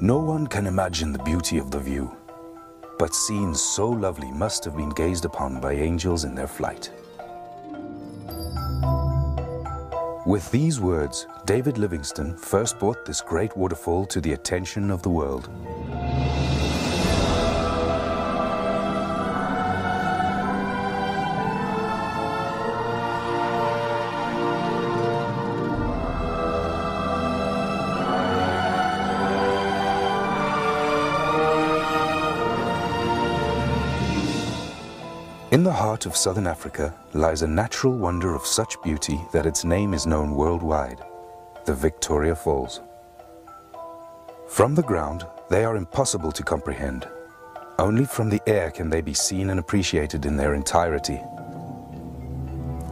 No one can imagine the beauty of the view, but scenes so lovely must have been gazed upon by angels in their flight. With these words, David Livingstone first brought this great waterfall to the attention of the world. In the heart of southern Africa lies a natural wonder of such beauty that its name is known worldwide, the Victoria Falls. From the ground, they are impossible to comprehend. Only from the air can they be seen and appreciated in their entirety.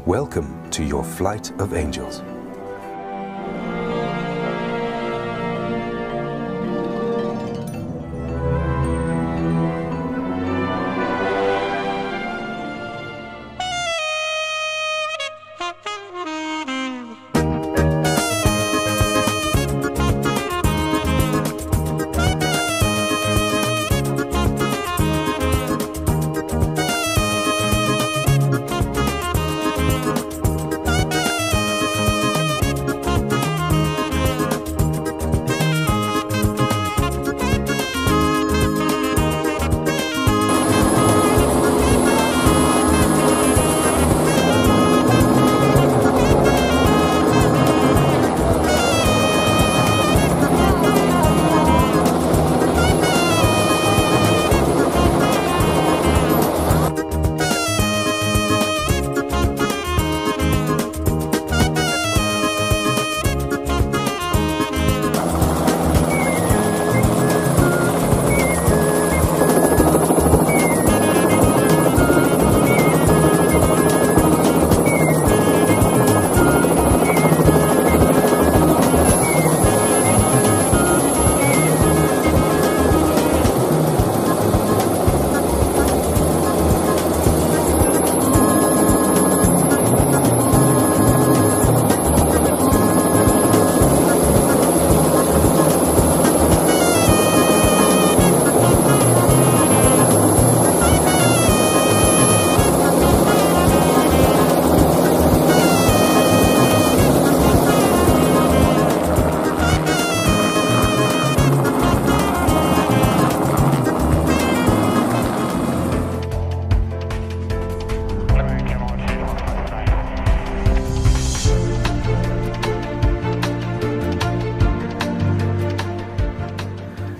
Welcome to your flight of angels.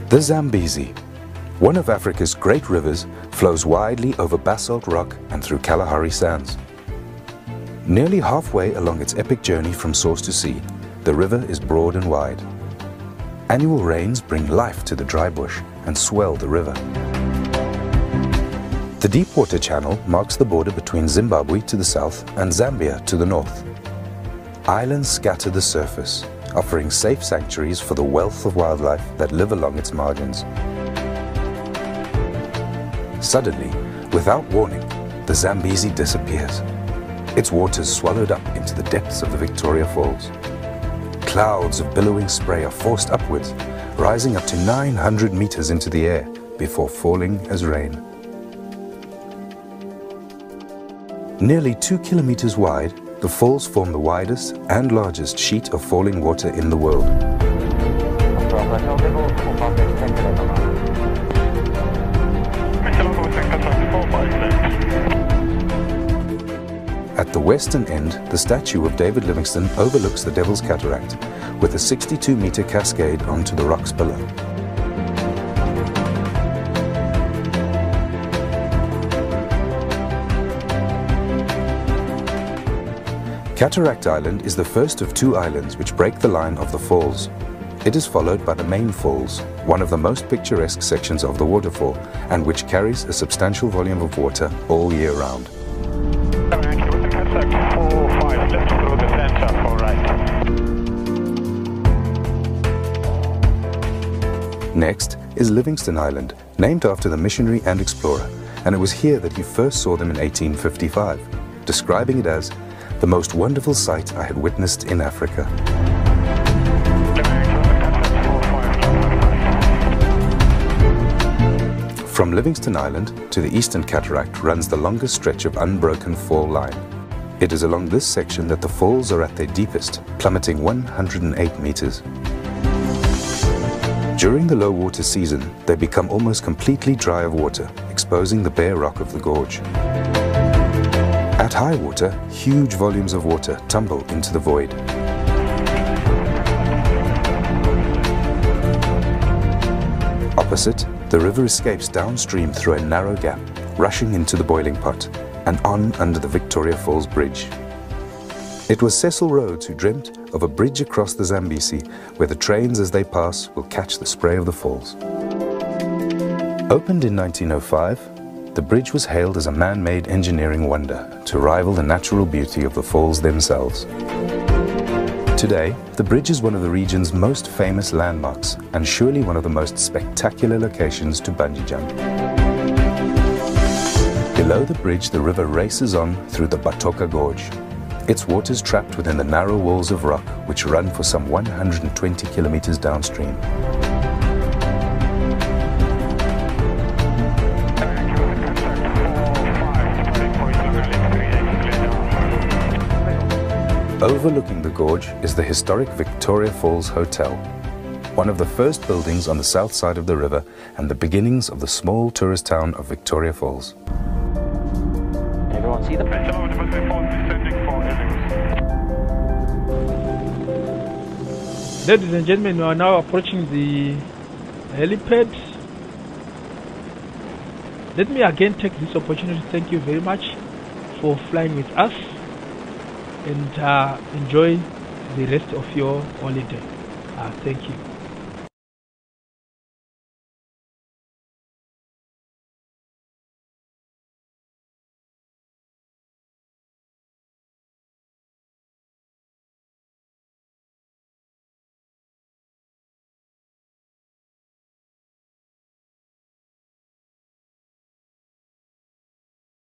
The Zambezi, one of Africa's great rivers, flows widely over basalt rock and through Kalahari sands. Nearly halfway along its epic journey from source to sea, the river is broad and wide. Annual rains bring life to the dry bush and swell the river. The Deepwater Channel marks the border between Zimbabwe to the south and Zambia to the north. Islands scatter the surface, offering safe sanctuaries for the wealth of wildlife that live along its margins. Suddenly, without warning, the Zambezi disappears. Its waters swallowed up into the depths of the Victoria Falls. Clouds of billowing spray are forced upwards, rising up to 900 meters into the air before falling as rain. Nearly 2 kilometers wide, the falls form the widest and largest sheet of falling water in the world. At the western end, the statue of David Livingstone overlooks the Devil's Cataract, with a 62-meter cascade onto the rocks below. Cataract Island is the first of 2 islands which break the line of the falls. It is followed by the main falls, one of the most picturesque sections of the waterfall, and which carries a substantial volume of water all year round. Next is Livingstone Island, named after the missionary and explorer, and it was here that he first saw them in 1855, describing it as the most wonderful sight I had witnessed in Africa. From Livingston Island to the Eastern Cataract runs the longest stretch of unbroken fall line. It is along this section that the falls are at their deepest, plummeting 108 meters. During the low water season, they become almost completely dry of water, exposing the bare rock of the gorge. At high water, huge volumes of water tumble into the void. Opposite, the river escapes downstream through a narrow gap, rushing into the boiling pot and on under the Victoria Falls Bridge. It was Cecil Rhodes who dreamt of a bridge across the Zambezi where the trains as they pass will catch the spray of the falls. Opened in 1905, the bridge was hailed as a man-made engineering wonder to rival the natural beauty of the falls themselves. Today, the bridge is one of the region's most famous landmarks and surely one of the most spectacular locations to bungee jump. Below the bridge, the river races on through the Batoka Gorge. Its waters trapped within the narrow walls of rock which run for some 120 kilometers downstream. Overlooking the gorge is the historic Victoria Falls Hotel, one of the first buildings on the south side of the river and the beginnings of the small tourist town of Victoria Falls. Everyone see them? Ladies and gentlemen, we are now approaching the helipad. Let me again take this opportunity to thank you very much for flying with us and enjoy the rest of your holiday. Thank you.